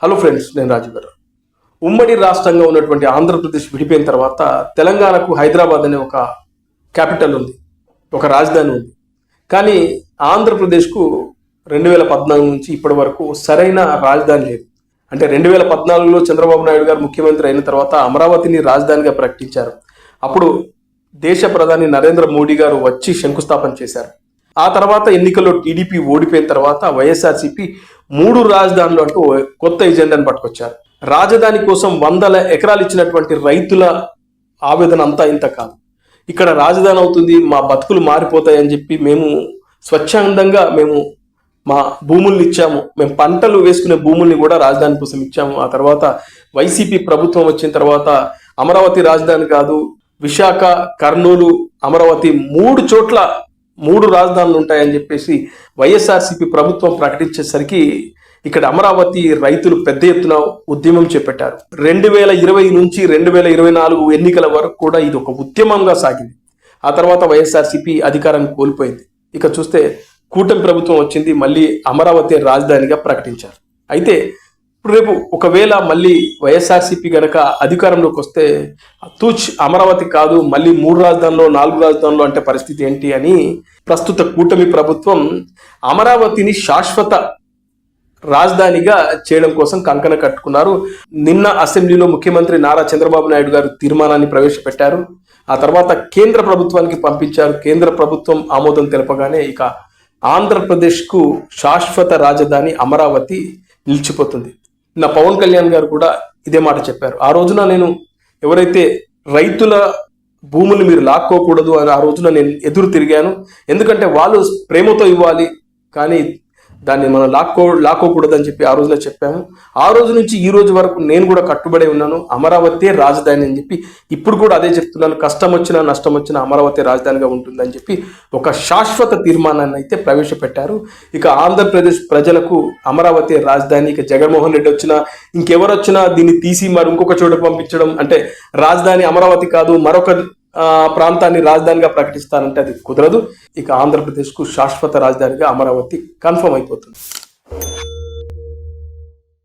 Hello friends, నేను రాజు గారు. ఉమ్మడి రాష్ట్రంగా ఉన్నటువంటి ఆంధ్రప్రదేశ్ విడిపోయిన తర్వాత తెలంగాణకు హైదరాబాద్ అనే ఒక క్యాపిటల్ ఉంది, ఒక రాజధాని ఉంది. కానీ ఆంధ్రప్రదేశ్కు 2014 నుంచి ఇప్పటి వరకు సరైన రాజధాని లేదు. అంటే 2014లో చంద్రబాబు నాయుడు గారు ముఖ్యమంత్రి అయిన తర్వాత అమరావతిని రాజధానిగా ప్రకటించారు. అప్పుడు దేశ ప్రధాని నరేంద్ర మోడీ గారు వచ్చి శంకుస్థాపన చేశారు. ఆ తర్వాత ఎన్నికల్లో టీడీపీ ఓడిపోయిన తర్వాత వైఎస్ఆర్సీపీ 3 రాజధానులు అంటూ కొత్త ఎజెండాను పట్టుకొచ్చారు. రాజధాని కోసం 100 ఎకరాలు ఇచ్చినటువంటి రైతుల ఆవేదన అంతా ఇంత కాదు. ఇక్కడ రాజధాని అవుతుంది, మా బతుకులు మారిపోతాయి అని చెప్పి మేము స్వచ్ఛందంగా మా భూముల్ని ఇచ్చాము. మేము పంటలు వేసుకునే భూముల్ని కూడా రాజధాని కోసం ఇచ్చాము. ఆ తర్వాత వైసీపీ ప్రభుత్వం వచ్చిన తర్వాత అమరావతి రాజధాని కాదు, విశాఖ, కర్నూలు, అమరావతి 3 చోట్ల 3 రాజధానులు ఉంటాయని చెప్పేసి వైఎస్ఆర్సీపీ ప్రభుత్వం ప్రకటించేసరికి ఇక్కడ అమరావతి రైతులు పెద్ద ఎత్తున ఉద్యమం చేపట్టారు. 2020 నుంచి 2024 ఎన్నికల వరకు కూడా ఇది ఒక ఉద్యమంగా సాగింది. ఆ తర్వాత వైఎస్ఆర్సీపీ అధికారాన్ని కోల్పోయింది. ఇక చూస్తే కూటమి ప్రభుత్వం వచ్చింది, మళ్ళీ అమరావతి రాజధానిగా ప్రకటించారు. అయితే రేపు ఒకవేళ మళ్ళీ వైఎస్ఆర్సీపీ గనక అధికారంలోకి వస్తే తూచ్ అమరావతి కాదు, మళ్ళీ 3 రాజధానులు 4 రాజధానులు అంటే పరిస్థితి ఏంటి అని ప్రస్తుత కూటమి ప్రభుత్వం అమరావతిని శాశ్వత రాజధానిగా చేయడం కోసం కంకణ కట్టుకున్నారు. నిన్న అసెంబ్లీలో ముఖ్యమంత్రి నారా చంద్రబాబు నాయుడు గారు తీర్మానాన్ని ప్రవేశపెట్టారు. ఆ తర్వాత కేంద్ర ప్రభుత్వానికి పంపించారు. కేంద్ర ప్రభుత్వం ఆమోదం తెలపగానే ఇక ఆంధ్రప్రదేశ్కు శాశ్వత రాజధాని అమరావతి నిలిచిపోతుంది. నా పవన్ కళ్యాణ్ గారు కూడా ఇదే మాట చెప్పారు. ఆ రోజున నేను ఎవరైతే రైతుల భూములు మీరు లాక్కోకూడదు అని ఆ రోజున నేను ఎదురు తిరిగాను. ఎందుకంటే వాళ్ళు ప్రేమతో ఇవ్వాలి, కానీ దాన్ని మనం లాక్కోకూడదు అని చెప్పి ఆ రోజున చెప్పాము. ఆ రోజు నుంచి ఈ రోజు వరకు నేను కూడా కట్టుబడి ఉన్నాను, అమరావతి రాజధాని అని చెప్పి. ఇప్పుడు కూడా అదే చెప్తున్నాను, కష్టం వచ్చినా నష్టం వచ్చినా అమరావతి రాజధానిగా ఉంటుందని చెప్పి ఒక శాశ్వత తీర్మానాన్ని అయితే ప్రవేశపెట్టారు. ఇక ఆంధ్రప్రదేశ్ ప్రజలకు అమరావతి రాజధాని, ఇక జగన్మోహన్ రెడ్డి వచ్చినా ఇంకెవరు వచ్చినా దీన్ని తీసి మరి ఇంకొక చోట పంపించడం, అంటే రాజధాని అమరావతి కాదు మరొక ప్రాంతాన్ని రాజధానిగా ప్రకటిస్తానంటే అది కుదరదు. ఇక ఆంధ్రప్రదేశ్కు శాశ్వత రాజధానిగా అమరావతి కన్ఫర్మ్ అయిపోతుంది.